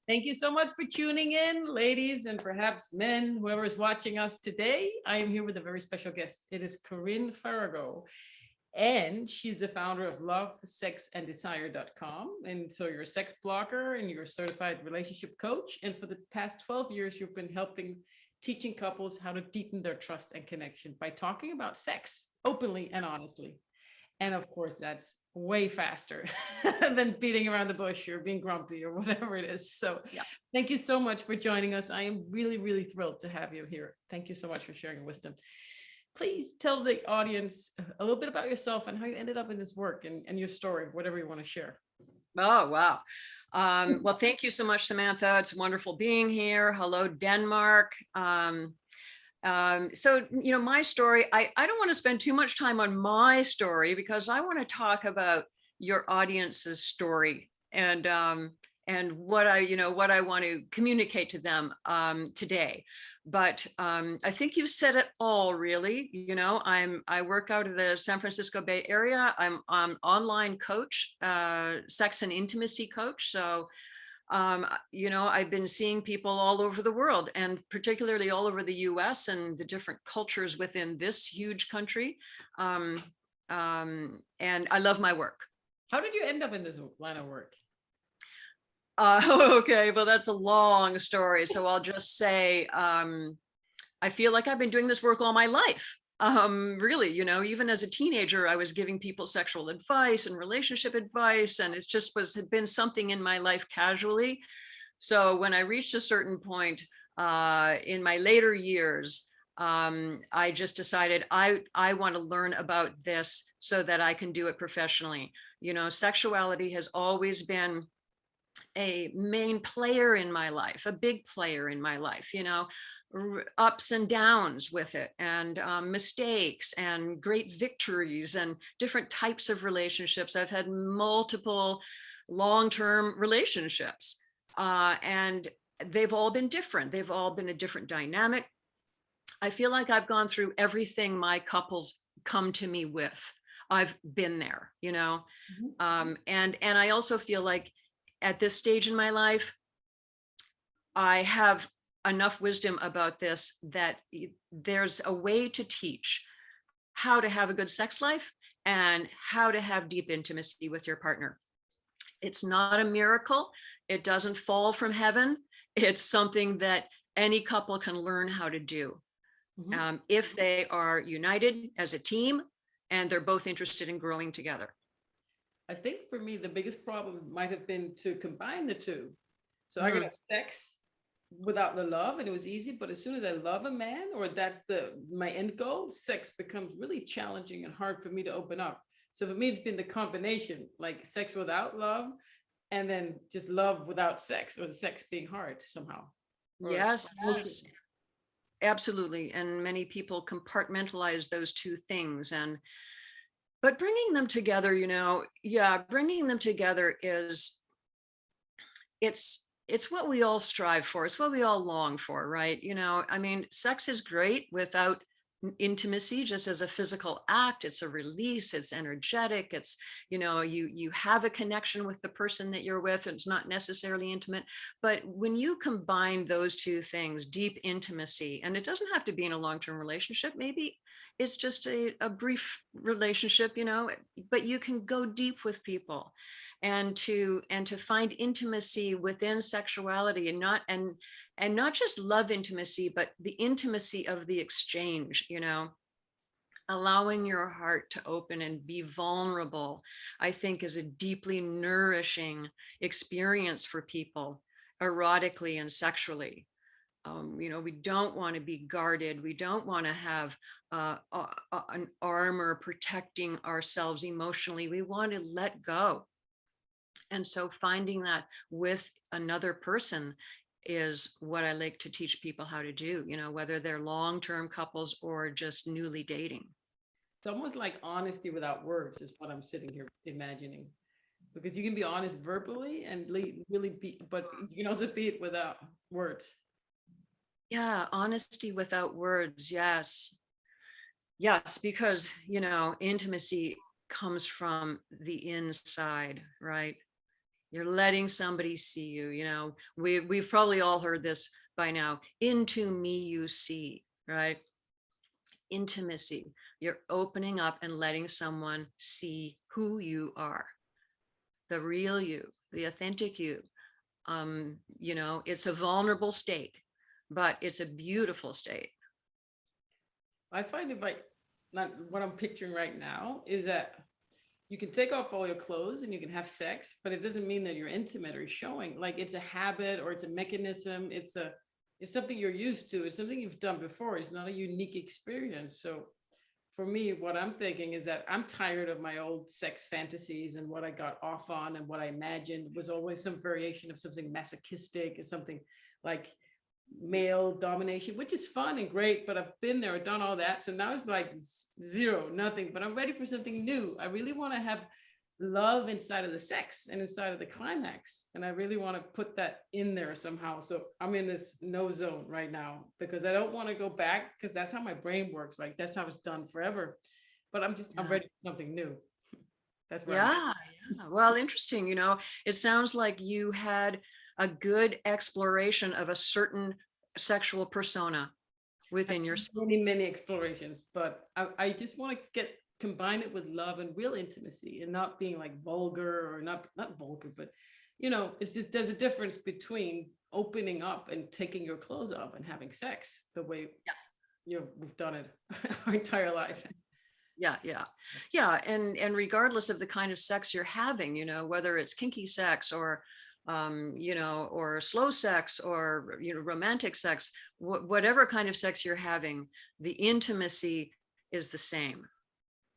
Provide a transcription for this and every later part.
Thank you so much for tuning in, ladies, and perhaps men, whoever is watching us today. I am here with a very special guest. It is Corinne Farago, and she's the founder of lovesexanddesire.com. And so you're a sex blogger and you're a certified relationship coach. And for the past 12 years, you've been teaching couples how to deepen their trust and connection by talking about sex openly and honestly. And of course, that's way faster than beating around the bush or being grumpy or whatever it is. So Yeah. Thank you so much for joining us. I am really, really thrilled to have you here. Thank you so much for sharing your wisdom. Please tell the audience a little bit about yourself and how you ended up in this work and your story, whatever you want to share. Oh, wow. Well, thank you so much, Samantha. It's wonderful being here. Hello, Denmark. So, my story, I don't want to spend too much time on my story because I want to talk about your audience's story and what I want to communicate to them today. But I think you've said it all, really. I work out of the San Francisco Bay Area. I'm an online coach, sex and intimacy coach. So I've been seeing people all over the world, and particularly all over the US and the different cultures within this huge country. And I love my work. How did you end up in this line of work? Okay, well, that's a long story. So I'll just say, I feel like I've been doing this work all my life. Really, even as a teenager, I was giving people sexual advice and relationship advice, and it just had been something in my life casually. So when I reached a certain point in my later years, I just decided I want to learn about this so that I can do it professionally. Sexuality has always been a main player in my life, a big player in my life, ups and downs with it, and mistakes and great victories and different types of relationships. I've had multiple long-term relationships, and they've all been different. They've all been a different dynamic. I feel like I've gone through everything my couples come to me with. I've been there, Mm-hmm. And I also feel like at this stage in my life, I have enough wisdom about this that there's a way to teach how to have a good sex life and how to have deep intimacy with your partner. It's not a miracle. It doesn't fall from heaven. It's something that any couple can learn how to do. Mm-hmm. If they are united as a team and they're both interested in growing together. I think for me, the biggest problem might have been to combine the two. So I could have sex without the love and it was easy, but as soon as I love a man, or that's my end goal, sex becomes really challenging and hard for me to open up. So for me, it's been the combination, like sex without love and then just love without sex, or the sex being hard somehow. Yes, absolutely. And many people compartmentalize those two things. But bringing them together, bringing them together it's what we all strive for. It's what we all long for, right? Sex is great without intimacy, just as a physical act. It's a release, it's energetic, it's, you have a connection with the person that you're with. It's not necessarily intimate, but when you combine those two things, deep intimacy, and it doesn't have to be in a long-term relationship, maybe it's just a brief relationship, but you can go deep with people and to find intimacy within sexuality, and not just love intimacy, but the intimacy of the exchange, allowing your heart to open and be vulnerable, I think is a deeply nourishing experience for people, erotically and sexually. We don't want to be guarded. We don't want to have an armor protecting ourselves emotionally. We want to let go. And so finding that with another person is what I like to teach people how to do, whether they're long-term couples or just newly dating. It's almost like honesty without words is what I'm sitting here imagining, because you can be honest verbally and really be, but you can also be it without words. Yeah, honesty without words. Yes. Yes, because, intimacy comes from the inside, right? You're letting somebody see you. You know, we've probably all heard this by now. Into me you see, right? Intimacy. You're opening up and letting someone see who you are, the real you, the authentic you. You know, it's a vulnerable state, but it's a beautiful state. I find it like not what I'm picturing right now is that you can take off all your clothes and you can have sex, but it doesn't mean that you're intimate or showing. Like it's a habit or it's a mechanism. It's something you're used to. It's something you've done before. It's not a unique experience. So for me, what I'm thinking is that I'm tired of my old sex fantasies and what I got off on and what I imagined was always some variation of something masochistic or something like male domination, which is fun and great, but I've been there, done all that. So now it's like zero, nothing, but I'm ready for something new. I really want to have love inside of the sex and inside of the climax. And I really want to put that in there somehow. So I'm in this no zone right now because I don't want to go back because that's how my brain works. Like that's how it's done forever. But I'm Yeah. ready for something new. That's where I'm at. Yeah, yeah. Well, interesting. You know, it sounds like you had a good exploration of a certain sexual persona within yourself. Many explorations, but I just want to combine it with love and real intimacy and not being like vulgar or not vulgar, but it's just there's a difference between opening up and taking your clothes off and having sex the way we've done it our entire life. Yeah, yeah, yeah. And regardless of the kind of sex you're having, you know, whether it's kinky sex or you know, or slow sex or romantic sex, whatever kind of sex you're having, the intimacy is the same.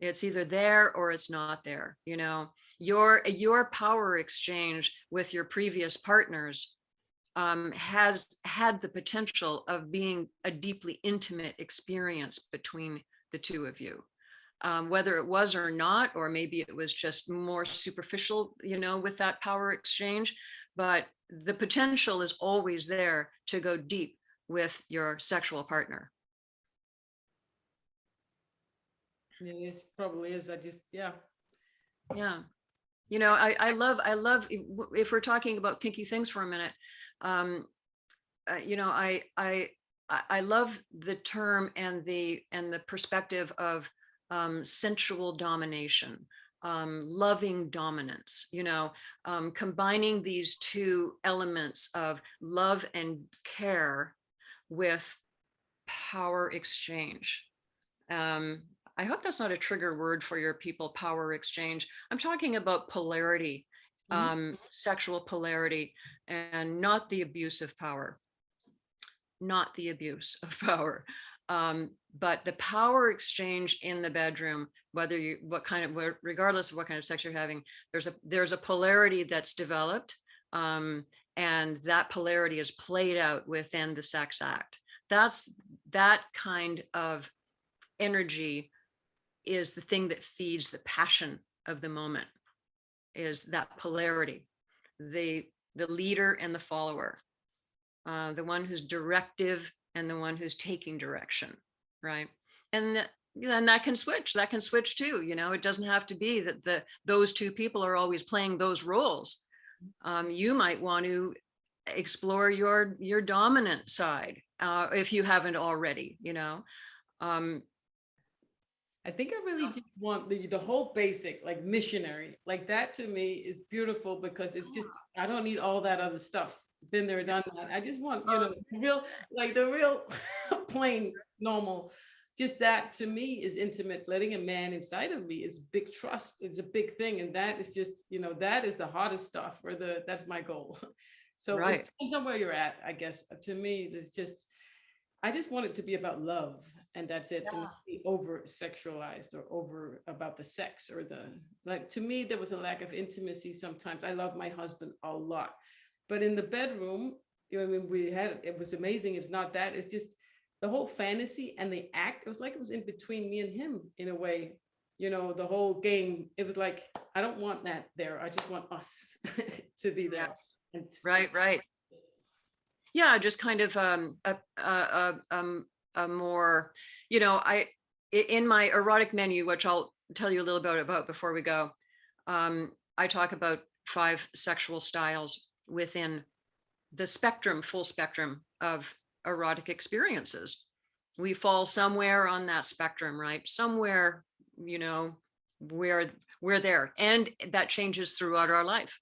It's either there or it's not there. You know, your power exchange with your previous partners has had the potential of being a deeply intimate experience between the two of you. Whether it was or not, or maybe it was just more superficial, you know, with that power exchange, but the potential is always there to go deep with your sexual partner. It probably is. I just, yeah. Yeah. You know, I love if we're talking about kinky things for a minute, you know, I love the term and the perspective of sensual domination, loving dominance, you know, combining these two elements of love and care with power exchange. I hope that's not a trigger word for your people, power exchange. I'm talking about polarity, sexual polarity, and not the abuse of power, not the abuse of power. But the power exchange in the bedroom, whether you, regardless of what kind of sex you're having, there's a polarity that's developed, and that polarity is played out within the sex act. That kind of energy is the thing that feeds the passion of the moment, is that polarity, the leader and the follower, the one who's directive and the one who's taking direction, right? And that can switch too. You know, it doesn't have to be that those two people are always playing those roles. You might want to explore your dominant side, if you haven't already, you know. I think I really just want the whole basic, like missionary, like that to me is beautiful because it's just, I don't need all that other stuff. Been there, done that. I just want, the real plain, normal. Just that to me is intimate. Letting a man inside of me is big trust. It's a big thing. And that is just, that is the hardest stuff that's my goal. So Right. it depends on where you're at, I guess. To me, there's just, I just want it to be about love and that's it. And be over sexualized or over about the sex or like, to me, there was a lack of intimacy sometimes. I love my husband a lot, but in the bedroom, I mean, it was amazing. It's not that, it's just the whole fantasy and the act. It was like it was in between me and him in a way, the whole game. It was like, I don't want that there. I just want us to be there. Yes. Right. Yeah, just kind of a more, in my erotic menu, which I'll tell you a little bit about before we go, I talk about 5 sexual styles within the spectrum, full spectrum of erotic experiences. We fall somewhere on that spectrum, right? Somewhere, you know, where we're there. And that changes throughout our life.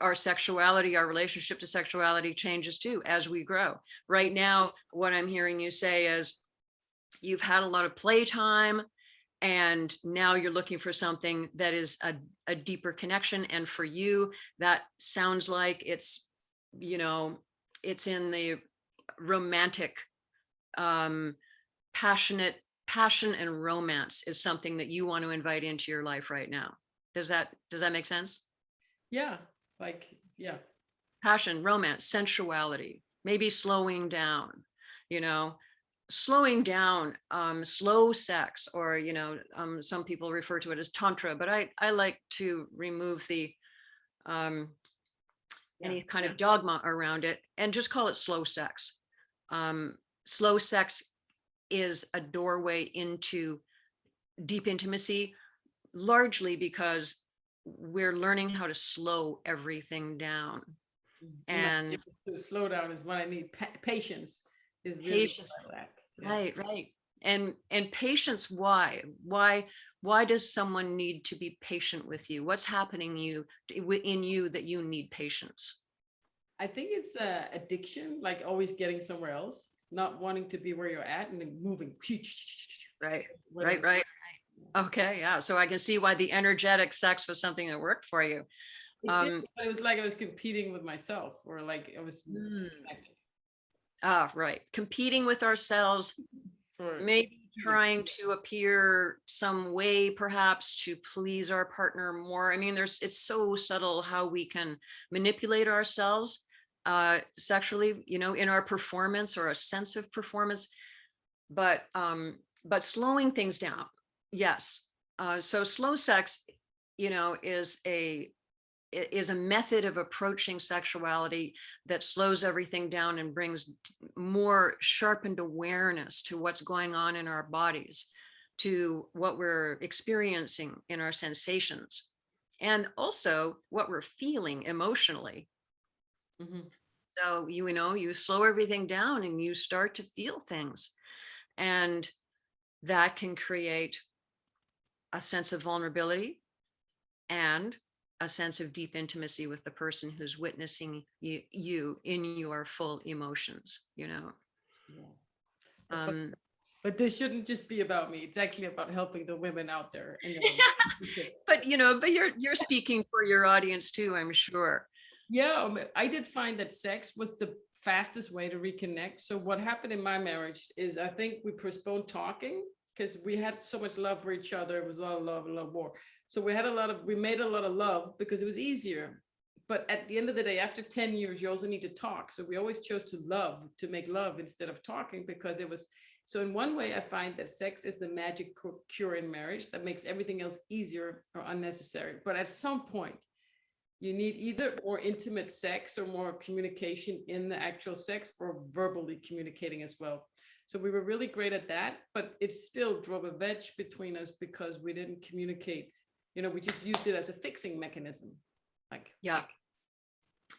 Our sexuality, our relationship to sexuality changes too as we grow. Right now, what I'm hearing you say is you've had a lot of playtime, and now you're looking for something that is a deeper connection. And for you, that sounds like it's, you know, it's in the romantic, passionate passion and romance is something that you want to invite into your life right now. Does that make sense? Yeah, like, yeah. Passion, romance, sensuality, maybe slowing down, you know, slowing down, slow sex, or, you know, some people refer to it as tantra, but I like to remove the, um, Yeah, any kind yeah. of dogma around it and just call it slow sex. Slow sex is a doorway into deep intimacy, largely because we're learning how to slow everything down. And my And secret to slow down is what I need. Patience is really patience, what I lack. Yeah. right, right. And patience, why does someone need to be patient with you? What's happening in you that you need patience? I think it's addiction, like always getting somewhere else, not wanting to be where you're at and then moving. Right, Whatever. right. Okay, yeah. So I can see why the energetic sex was something that worked for you. It did, but it was like I was competing with myself, or like I was Mm, disconnected right. Competing with ourselves, for maybe trying to appear some way perhaps to please our partner more. I mean, it's so subtle how we can manipulate ourselves sexually, you know, in our performance or a sense of performance, but slowing things down. Yes. So slow sex, you know, is a method of approaching sexuality that slows everything down and brings more sharpened awareness to what's going on in our bodies, to what we're experiencing in our sensations, and also what we're feeling emotionally. Mhm. So you know, you slow everything down and you start to feel things, and that can create a sense of vulnerability and a sense of deep intimacy with the person who's witnessing you in your full emotions, you know. Yeah. But, um but this shouldn't just be about me. It's actually about helping the women out there in their relationship. but you know, but you're speaking for your audience too, I'm sure. Yeah, I did find that sex was the fastest way to reconnect. So what happened in my marriage is I think we postponed talking because we had so much love for each other. It was a lot of love, a lot more. So we made a lot of love because it was easier. But at the end of the day, after 10 years, you also need to talk. So we always chose to make love instead of talking because it was. So in one way, I find that sex is the magic cure in marriage that makes everything else easier or unnecessary. But at some point, you need either more intimate sex or more communication in the actual sex or verbally communicating as well. So we were really great at that, but it still drove a wedge between us because we didn't communicate. You know, we just used it as a fixing mechanism. Like, Yeah,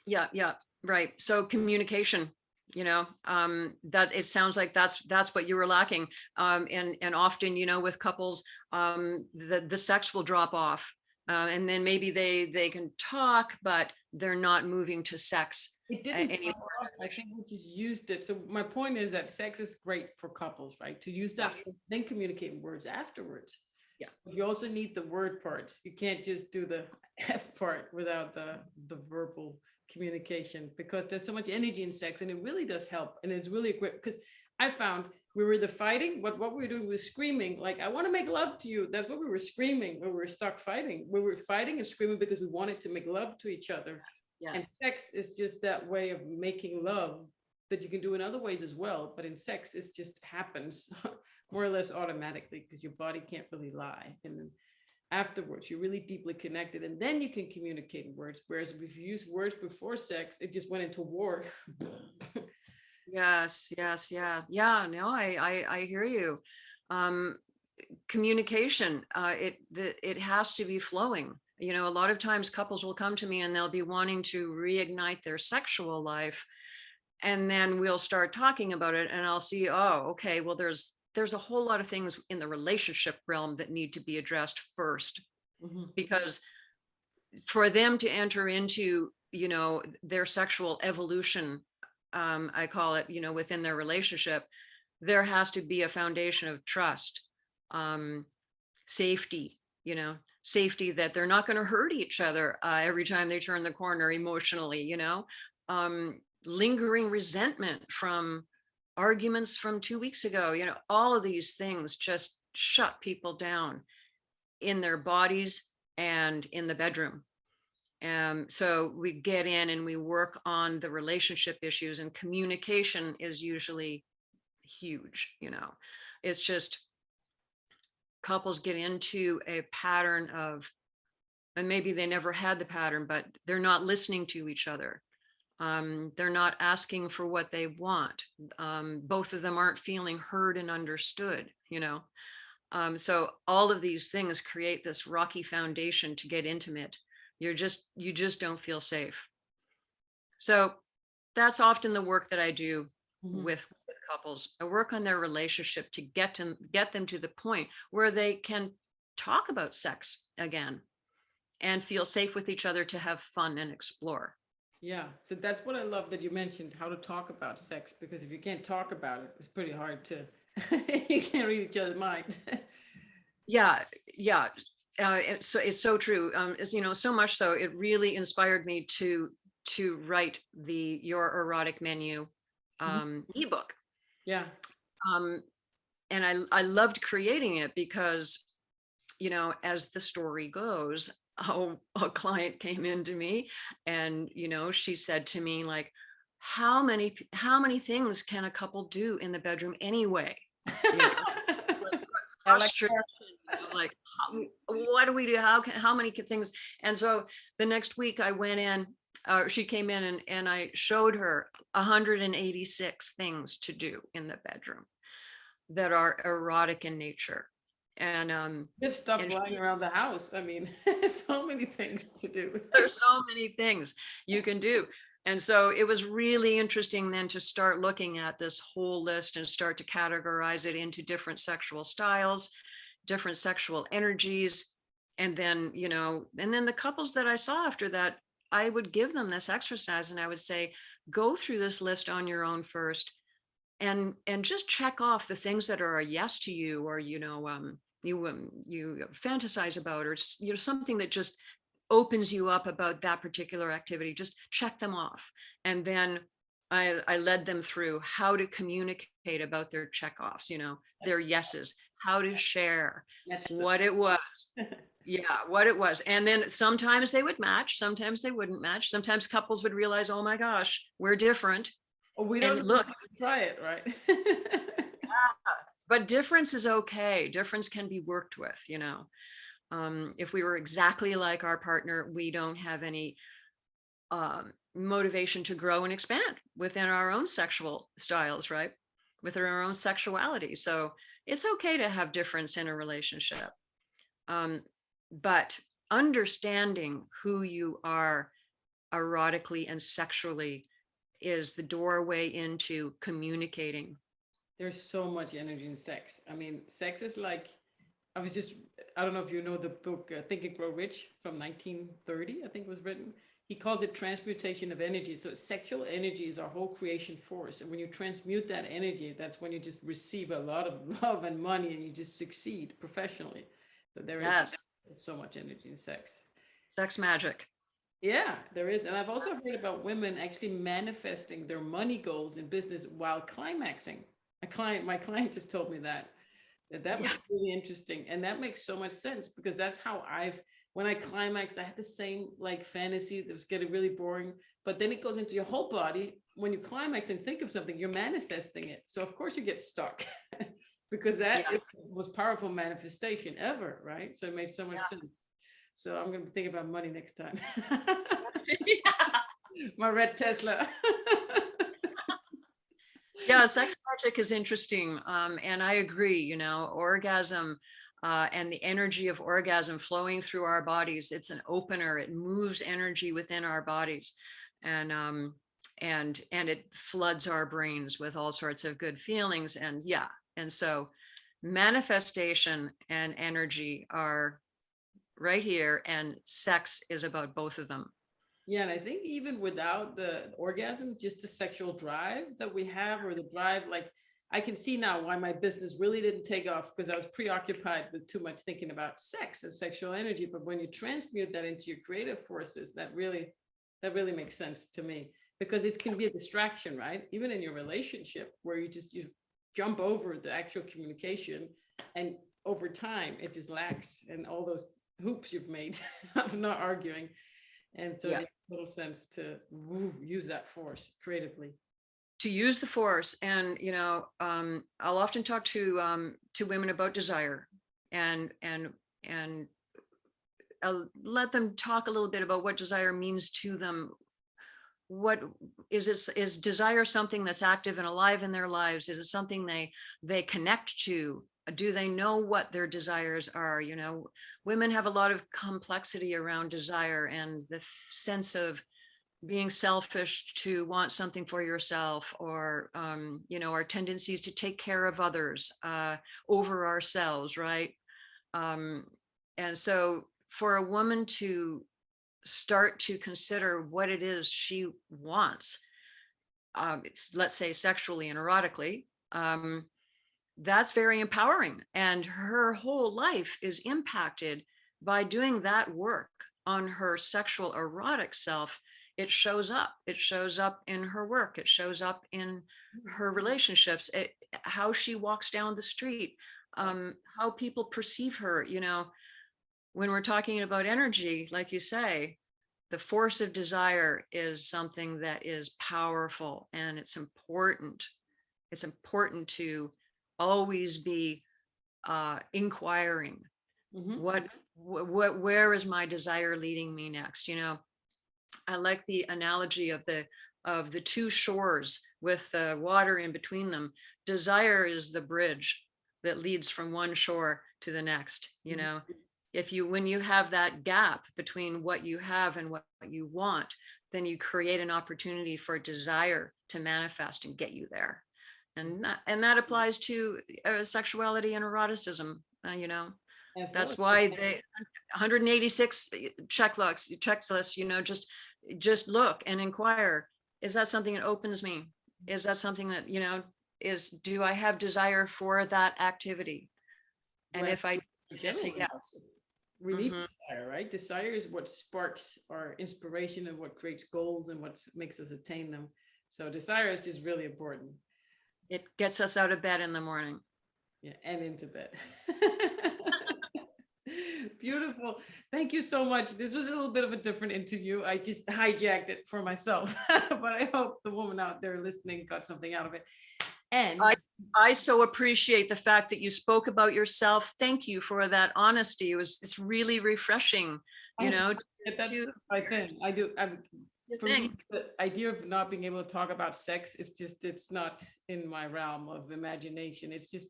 yeah, right. So communication, you know, that it sounds like that's what you were lacking. And often, you know, with couples, the sex will drop off, and then maybe they can talk, but they're not moving to sex it didn't drop anymore. off. I think we just used it. So my point is that sex is great for couples, right? To use Yeah, that, then communicate words afterwards. yeah, You also need the word parts. You can't just do the F part without the verbal communication because there's so much energy in sex and it really does help. And it's really great because I found we were either fighting, but what we were doing was screaming, like, I want to make love to you. That's what we were screaming when we were stuck fighting. We were fighting and screaming because we wanted to make love to each other. And yes. sex is just that way of making love that you can do in other ways as well. But in sex, it just happens more or less automatically because your body can't really lie. And then afterwards, you're really deeply connected. And then you can communicate in words. Whereas if you use words before sex, it just went into war. Yes, yes, yeah. No, I hear you. Um, Communication, it has to be flowing. You know, a lot of times couples will come to me and they'll be wanting to reignite their sexual life. And then we'll start talking about it and I'll see, oh, okay, well, there's a whole lot of things in the relationship realm that need to be addressed first, Mhm. because for them to enter into, you know, their sexual evolution, I call it, you know, within their relationship, there has to be a foundation of trust, um, safety, you know, safety that they're not going to hurt each other every time they turn the corner emotionally, you know, lingering resentment from arguments from 2 weeks ago, you know, all of these things just shut people down in their bodies and in the bedroom. So we get in and we work on the relationship issues, and communication is usually huge. You know, it's just couples get into a pattern of, and maybe they never had the pattern, but they're not listening to each other. They're not asking for what they want. Both of them aren't feeling heard and understood, you know. So all of these things create this rocky foundation to get intimate. You just don't feel safe. So that's often the work that I do Mhm. with couples. I work on their relationship to get them to the point where they can talk about sex again and feel safe with each other to have fun and explore. Yeah, so that's what I love that you mentioned, how to talk about sex, because if you can't talk about it, it's pretty hard to, you can't read each other's mind. Yeah, yeah. It's so true. It's, you know, so much so it really inspired me to write the Your Erotic Menu Mhm. ebook. Yeah. Um, and I loved creating it because, you know, as the story goes, a client came into me and, you know, she said to me, like, how many things can a couple do in the bedroom anyway? You know, like I like frustration, that. you know, like what do we do? How many things? And so the next week I went in, she came in and I showed her 186 things to do in the bedroom that are erotic in nature. And There's stuff and lying around the house. I mean, so many things to do. there's so many things you can do. And so it was really interesting then to start looking at this whole list and start to categorize it into different sexual styles, different sexual energies. And then, you know, and then the couples that I saw after that, I would give them this exercise and I would say, go through this list on your own first and just check off the things that are a yes to you, or, you know, you fantasize about, or, you know, something that just opens you up about that particular activity. Just check them off. And then I led them through how to communicate about their checkoffs, you know, their That's yeses, how to share match them. what it was. Yeah, what it was. And then sometimes they would match, sometimes they wouldn't match. Sometimes couples would realize, oh my gosh, we're different. Oh, we don't And know look, until we try it, right? but difference is okay. Difference can be worked with, you know. If we were exactly like our partner, we don't have any motivation to grow and expand within our own sexual styles, right? Within our own sexuality. So it's okay to have difference in a relationship. Um, but understanding who you are erotically and sexually is the doorway into communicating. There's so much energy in sex. I mean, sex is like, I was just, I don't know if you know the book Think and Grow Rich from 1930, I think it was written. He calls it transmutation of energy. So sexual energy is our whole creation force. And when you transmute that energy, that's when you just receive a lot of love and money and you just succeed professionally. So there is Yes, so much energy in sex. sex magic. Yeah, there is. And I've also heard about women actually manifesting their money goals in business while climaxing. My client just told me that. That Yeah. was really interesting. And that makes so much sense because that's how when I climaxed, I had the same like fantasy that was getting really boring. But then it goes into your whole body. When you climax and think of something, you're manifesting it. So of course you get stuck because that Yeah. is the most powerful manifestation ever, right? So it makes so much sense. So I'm going to think about money next time. Yeah. My red Tesla. Yeah, sex magic is interesting. And I agree, you know, orgasm. and the energy of orgasm flowing through our bodies. It's an opener. It moves energy within our bodies, and it floods our brains with all sorts of good feelings. And yeah, and so manifestation and energy are right here, and sex is about both of them. Yeah, and I think even without the orgasm, just the sexual drive that we have, or the drive, like I can see now why my business really didn't take off, because I was preoccupied with too much thinking about sex and sexual energy. But when you transmute that into your creative forces, that really makes sense to me, because it can be a distraction, right? Even in your relationship, where you jump over the actual communication, and over time it just lacks, and all those hoops you've made of not arguing. And so it Yeah. makes total sense to use that force creatively. To use the force. And I'll often talk to women about desire, and I'll let them talk a little bit about what desire means to them. What is desire something that's active and alive in their lives? Is it something they connect to? Do they know what their desires are? Women have a lot of complexity around desire, and the sense of being selfish to want something for yourself, or our tendencies to take care of others over ourselves, right? And so for a woman to start to consider what it is she wants, it's, let's say, sexually and erotically, that's very empowering. And her whole life is impacted by doing that work on her sexual erotic self. It shows up in her work, it shows up in her relationships, how she walks down the street, how people perceive her. When we're talking about energy, like you say, the force of desire is something that is powerful, and it's important to always be inquiring. Where is my desire leading me next? I like the analogy of the two shores with the water in between them. Desire is the bridge that leads from one shore to the next. When you have that gap between what you have and what you want, then you create an opportunity for desire to manifest and get you there. And that applies to sexuality and eroticism. That's why the 186 checklists, just look and inquire. Is that something that opens me? Is that something that, do I have desire for that activity? And if I say yes. We need desire, right? Desire is what sparks our inspiration, and what creates goals, and what makes us attain them. So desire is just really important. It gets us out of bed in the morning. Yeah, and into bed. Beautiful. Thank you so much. This was a little bit of a different interview. I just hijacked it for myself, but I hope the woman out there listening got something out of it. And I so appreciate the fact that you spoke about yourself. Thank you for that honesty. It's really refreshing, That's my thing. I do. For me, the idea of not being able to talk about sex, it's not in my realm of imagination. It's just,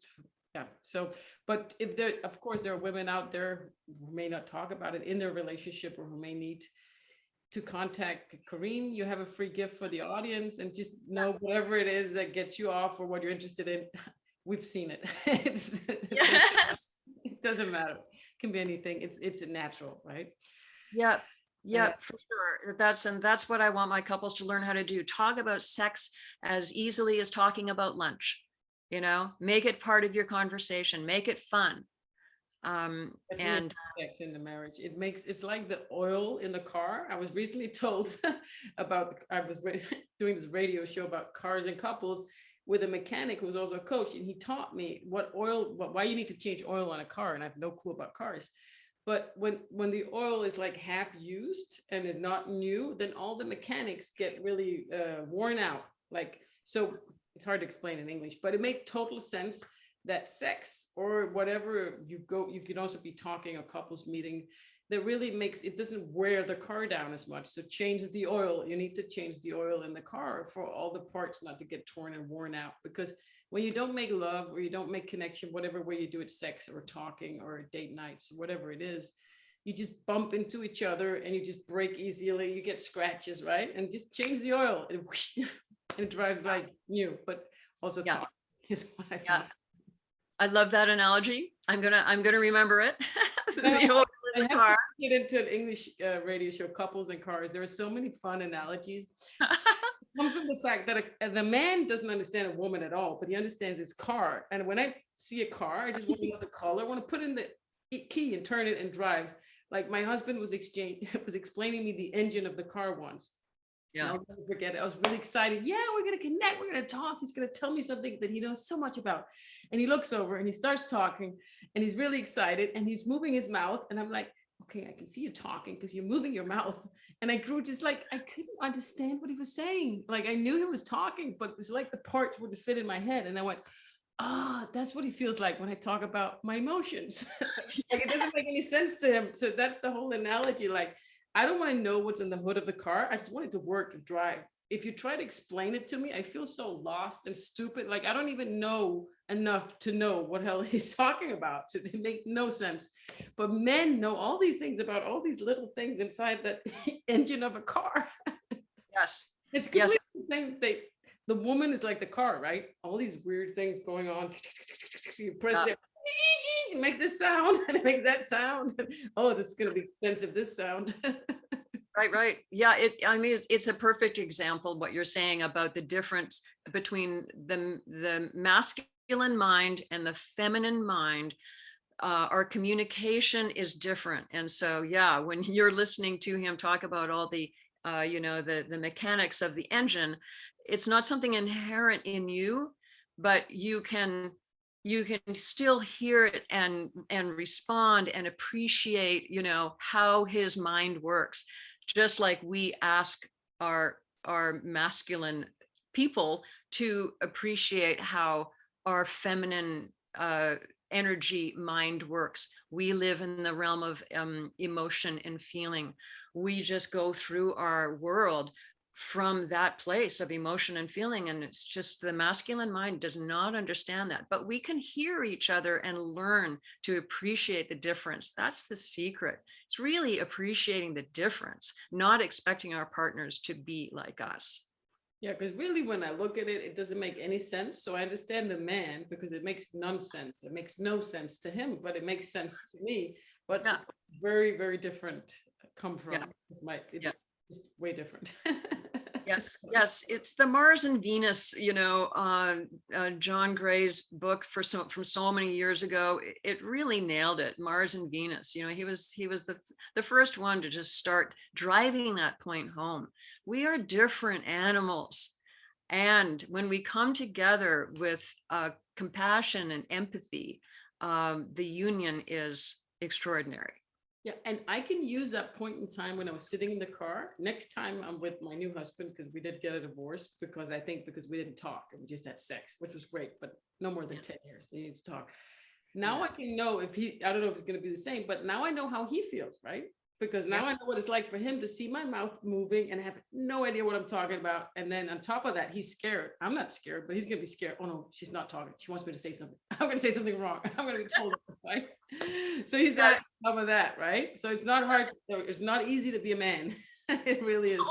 yeah. So, but if of course, there are women out there who may not talk about it in their relationship, or who may need to contact Corinne. You have a free gift for the audience, and just know whatever it is that gets you off, or what you're interested in. We've seen it. Yes. It doesn't matter. It can be anything. It's natural, right? Yeah, for sure. That's what I want my couples to learn how to do. Talk about sex as easily as talking about lunch. Make it part of your conversation. Make it fun. And sex in the marriage, it's like the oil in the car. I was recently told I was doing this radio show about cars and couples with a mechanic who was also a coach, and he taught me why you need to change oil on a car, and I have no clue about cars. But when the oil is like half used and is not new, then all the mechanics get really worn out. So it's hard to explain in English, but it makes total sense that sex, or whatever you can also be talking, a couples meeting, that really makes it doesn't wear the car down as much. So change the oil. You need to change the oil in the car for all the parts not to get torn and worn out. Because when you don't make love or you don't make connection, whatever way you do it, sex or talking or date nights, whatever it is, you just bump into each other and you just break easily. You get scratches, right? And just change the oil. It drives like new, but also Yeah. talk is what I Yeah. find. I love that analogy. I'm gonna remember it. Now, The oil I in the have car. to get into an English radio show, Couples and Cars. There are so many fun analogies. It comes from the fact that the man doesn't understand a woman at all, but he understands his car. And when I see a car, I just want to know the color. I want to put in the key and turn it and drives. Like my husband was explaining me the engine of the car once. And Yeah. I'll never forget it. I was really excited. Yeah, we're going to connect. We're going to talk. He's going to tell me something that he knows so much about. And he looks over and he starts talking and he's really excited and he's moving his mouth. And I'm like, okay, I can see you talking because you're moving your mouth. And I grew just like, I couldn't understand what he was saying. Like I knew he was talking, but it's like the parts wouldn't fit in my head. And I went, that's what he feels like when I talk about my emotions. Like it doesn't make any sense to him. So that's the whole analogy. Like, I don't want to know what's in the hood of the car. I just want it to work and drive. If you try to explain it to me, I feel so lost and stupid. Like I don't even know enough to know what hell he's talking about. So they make no sense. But men know all these things about all these little things inside that engine of a car. Yes. It's Yes. completely the same thing. The woman is like the car, right? All these weird things going on. You press it, it makes this sound and it makes that sound. Oh, this is going to be expensive, this sound. Right. Yeah. I mean, it's a perfect example what you're saying about the difference between the masculine mind and the feminine mind. Our communication is different, and so yeah, when you're listening to him talk about all the the mechanics of the engine, it's not something inherent in you, but you can still hear it and respond and appreciate how his mind works, just like we ask our masculine people to appreciate how our feminine energy mind works. We live in the realm of emotion and feeling. We just go through our world from that place of emotion and feeling, and it's just the masculine mind does not understand that, but we can hear each other and learn to appreciate the difference. That's the secret. It's really appreciating the difference, not expecting our partners to be like us. Yeah, because really when I look at it, it doesn't make any sense. So I understand the man because it makes nonsense. It makes no sense to him, but it makes sense to me. But Yeah. very, very different come from. Yeah. It's just way different. Yes, it's the Mars and Venus, John Gray's book from so many years ago. It really nailed it. Mars and Venus, he was the first one to just start driving that point home. We are different animals, and when we come together with compassion and empathy, the union is extraordinary. Yeah, and I can use that point in time when I was sitting in the car. Next time I'm with my new husband, because we did get a divorce, because we didn't talk, we just had sex, which was great, but no more than 10 years. They need to talk. Now I can know if I don't know if it's going to be the same, but now I know how he feels, right? Because now I know what it's like for him to see my mouth moving and have no idea what I'm talking about. And then on top of that, he's scared. I'm not scared, but he's going to be scared. Oh no, she's not talking. She wants me to say something. I'm going to say something wrong. I'm going to be told, right? So he's on top of that, right? So it's not hard. It's not easy to be a man. It really is.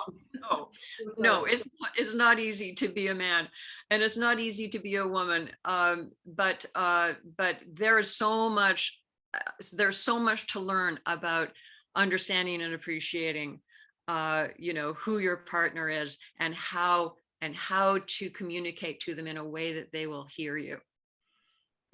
No, it's not easy to be a man, and it's not easy to be a woman. But there's so much to learn about understanding and appreciating who your partner is, and how to communicate to them in a way that they will hear you.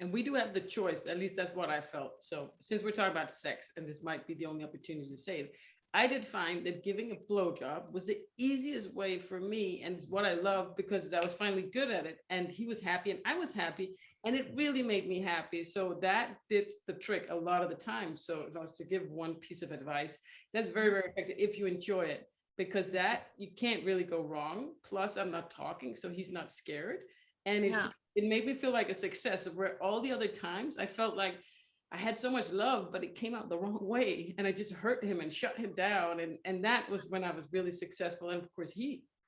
And we do have the choice, at least that's what I felt. So since we're talking about sex, and this might be the only opportunity to say it, I did find that giving a blowjob was the easiest way for me, and it's what I love because I was finally good at it, and he was happy and I was happy, and it really made me happy. So that did the trick a lot of the time. So if I was to give one piece of advice, that's very, very effective if you enjoy it, because that you can't really go wrong. Plus I'm not talking, so he's not scared. And it made me feel like a success, where all the other times I felt like I had so much love, but it came out the wrong way. And I just hurt him and shut him down. And that was when I was really successful. And of course,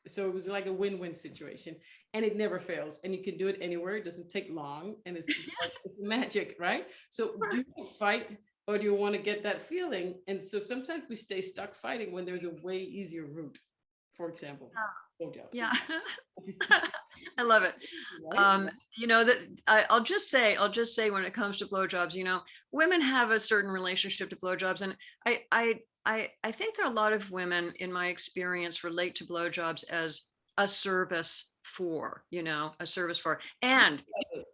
so it was like a win-win situation, and it never fails. And you can do it anywhere. It doesn't take long. And it's magic, right? So do you fight, or do you want to get that feeling? And so sometimes we stay stuck fighting when there's a way easier route. For example, blowjobs. Yeah. I love it. You know, that I'll just say when it comes to blowjobs, you know, women have a certain relationship to blowjobs. And I think there are a lot of women, in my experience, relate to blowjobs as a service for, you know, a service for, and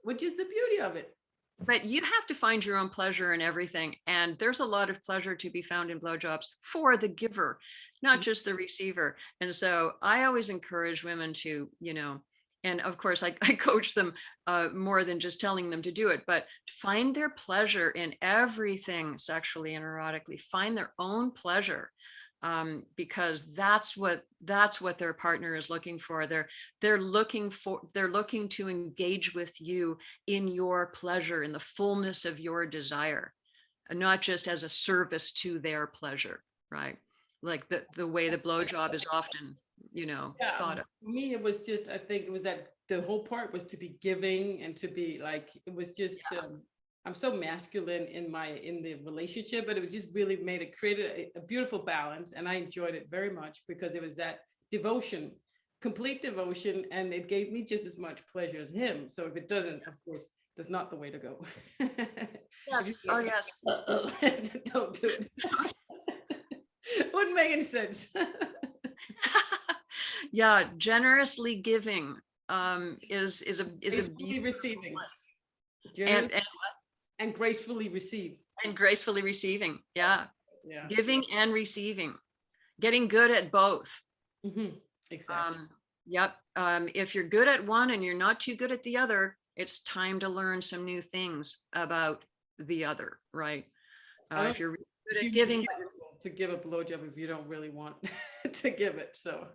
which is the beauty of it. but you have to find your own pleasure in everything. And there's a lot of pleasure to be found in blowjobs for the giver, not just the receiver. And so I always encourage women to, you know, and of course I coach them more than just telling them to do it, but find their pleasure in everything sexually and erotically, find their own pleasure. Because that's what their partner is looking for. They're looking to engage with you in your pleasure, in the fullness of your desire, and not just as a service to their pleasure, right? Like the way the blowjob is often, you know, thought of. For me, it was just, I think it was that the whole part was to be giving and to be like, it was just I'm so masculine in the relationship, but it just really created a beautiful balance. And I enjoyed it very much because it was that devotion, complete devotion. And it gave me just as much pleasure as him. So if it doesn't, of course, that's not the way to go. Yes. Oh, yes. Don't do it. Wouldn't make any sense. Yeah. Generously giving is a beautiful receiving. And gracefully receive. And gracefully receiving. Yeah. Giving and receiving. Getting good at both. Mm-hmm. Exactly. Yep. If you're good at one and you're not too good at the other, it's time to learn some new things about the other, right? If you're really good at giving. To give a blowjob if you don't really want to give it. So.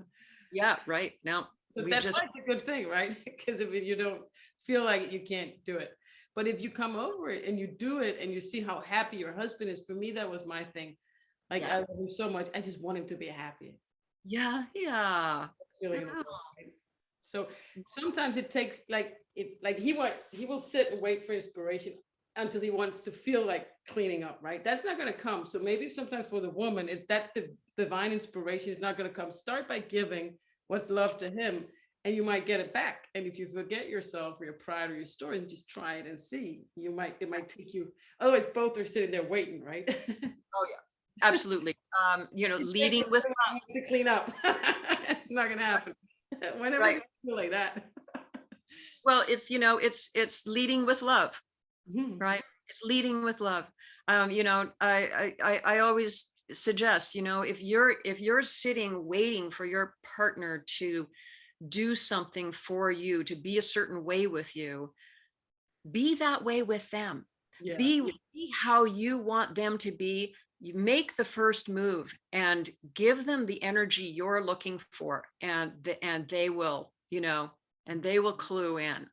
Yeah, right. Now. So that's like a good thing, right? Because if you don't feel like it, you can't do it. But if you come over it and you do it and you see how happy your husband is, for me, that was my thing. Like, I love him so much. I just want him to be happy. Yeah. Yeah. So sometimes it takes he will sit and wait for inspiration until he wants to feel like cleaning up, right? That's not going to come. So maybe sometimes for the woman is that the divine inspiration is not going to come. Start by giving what's love to him, and you might get it back. And if you forget yourself or your pride or your story, then just try it and see. It might take you. Otherwise, both are sitting there waiting, right? Oh yeah, absolutely. You know, leading with love to clean up. It's not going to happen. Whenever you feel like that. Well, it's, you know, it's leading with love, right? It's leading with love. You know, I always suggest, you know, if you're sitting waiting for your partner to do something for you, to be a certain way with you, be that way with them. Be how you want them to be. You make the first move and give them the energy you're looking for, and they will, you know, and they will clue in.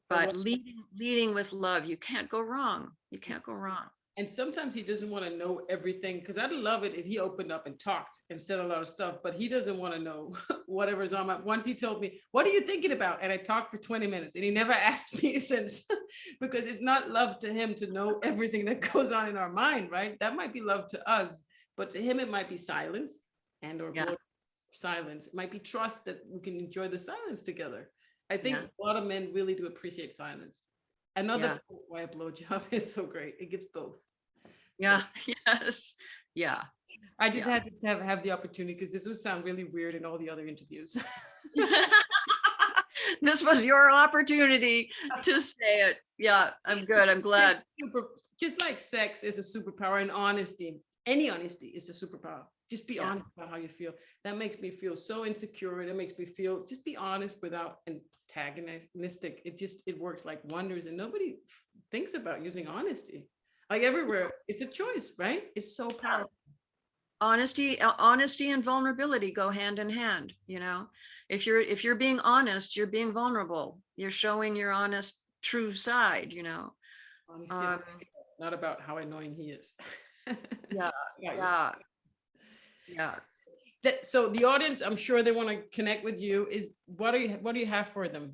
But leading with love, you can't go wrong. You can't go wrong. And sometimes he doesn't want to know everything, because I'd love it if he opened up and talked and said a lot of stuff, but he doesn't want to know whatever's on my. Once he told me, "What are you thinking about?" And I talked for 20 minutes and he never asked me since, because it's not love to him to know everything that goes on in our mind, right? That might be love to us, but to him, it might be silence or silence. It might be trust that we can enjoy the silence together. I think a lot of men really do appreciate silence. Another why a blowjob is so great. It gives both. Yeah. Yes. Yeah. I just had to have the opportunity, because this would sound really weird in all the other interviews. This was your opportunity to say it. Yeah, I'm good. I'm glad. Just like sex is a superpower, and honesty, any honesty is a superpower. Just be honest about how you feel. That makes me feel so insecure. It makes me feel, just be honest without antagonistic. It works like wonders, and nobody thinks about using honesty. Like everywhere, it's a choice, right? It's so powerful. Honesty and vulnerability go hand in hand. You know, if you're being honest, you're being vulnerable. You're showing your honest, true side. You know, not about how annoying he is. Yeah, About yourself. yeah, yeah. So the audience, I'm sure they want to connect with you. Is what do you have for them?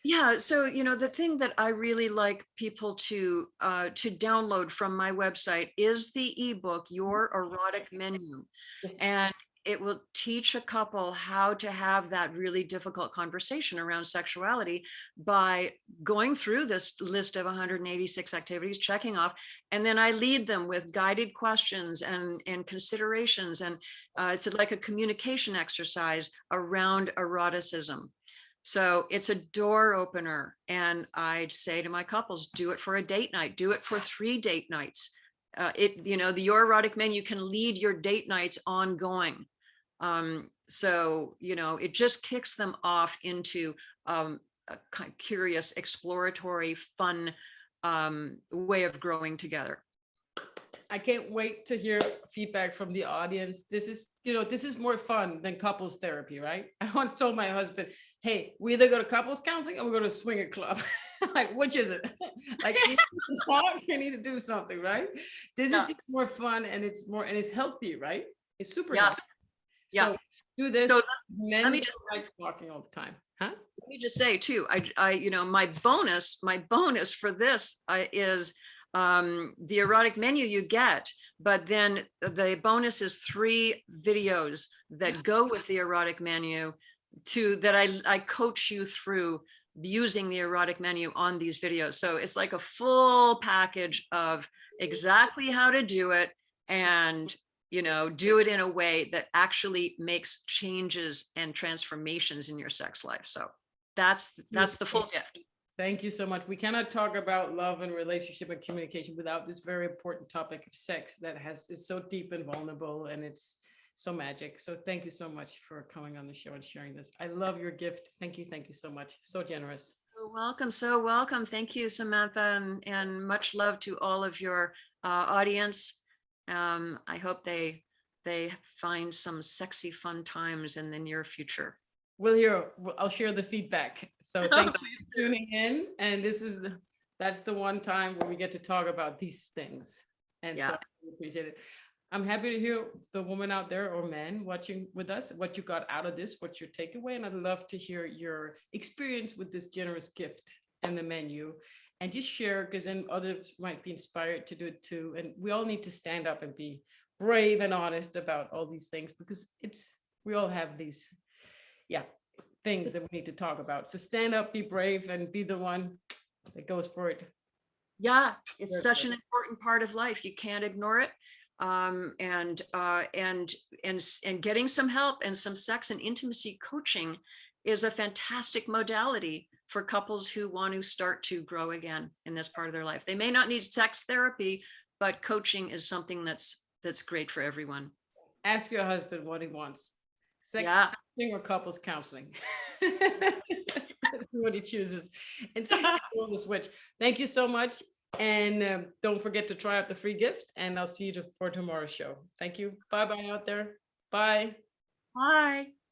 Yeah, so the thing that I really like people to download from my website is the ebook, Your Erotic Menu. Yes. And it will teach a couple how to have that really difficult conversation around sexuality by going through this list of 186 activities, checking off, and then I lead them with guided questions and considerations. And it's like a communication exercise around eroticism. So it's a door opener. And I'd say to my couples, do it for a date night, do it for 3 date nights. The Your Erotic Menu can lead your date nights ongoing. So it just kicks them off into a kind of curious, exploratory, fun way of growing together. I can't wait to hear feedback from the audience. This is more fun than couples therapy, right? I once told my husband, hey, we either go to couples counseling or we go to a swinger club. Like, which is it? Like, you need to talk, you need to do something, right? This is just more fun, and it's healthy, right? It's super healthy. Yeah. So do this. So Men me just like talking all the time. Huh? Let me just say too, my bonus for this is the erotic menu you get, but then the bonus is 3 videos that go with the erotic menu that I coach you through using the erotic menu on these videos. So it's like a full package of exactly how to do it, and do it in a way that actually makes changes and transformations in your sex life. So that's the full gift. Thank you so much. We cannot talk about love and relationship and communication without this very important topic of sex that is so deep and vulnerable, and it's so magic. So thank you so much for coming on the show and sharing this. I love your gift. Thank you so much. So generous. So welcome. Thank you, Samantha, and much love to all of your audience. I hope they find some sexy, fun times in the near future. I'll share the feedback. So thanks for tuning in. And that's the one time where we get to talk about these things. And so I appreciate it. I'm happy to hear the woman out there or man watching with us, what you got out of this, what's your takeaway. And I'd love to hear your experience with this generous gift and the menu, and just share, because then others might be inspired to do it too. And we all need to stand up and be brave and honest about all these things, because we all have these things that we need to talk about. To stand up, be brave, and be the one that goes for it. Yeah, it's such an important part of life. You can't ignore it. And getting some help and some sex and intimacy coaching is a fantastic modality for couples who want to start to grow again in this part of their life. They may not need sex therapy, but coaching is something that's great for everyone. Ask your husband what he wants. Sex counseling or couples counseling. That's what he chooses. And so the switch. Thank you so much. And don't forget to try out the free gift, and I'll see you for tomorrow's show. Thank you. Bye-bye out there. Bye. Bye.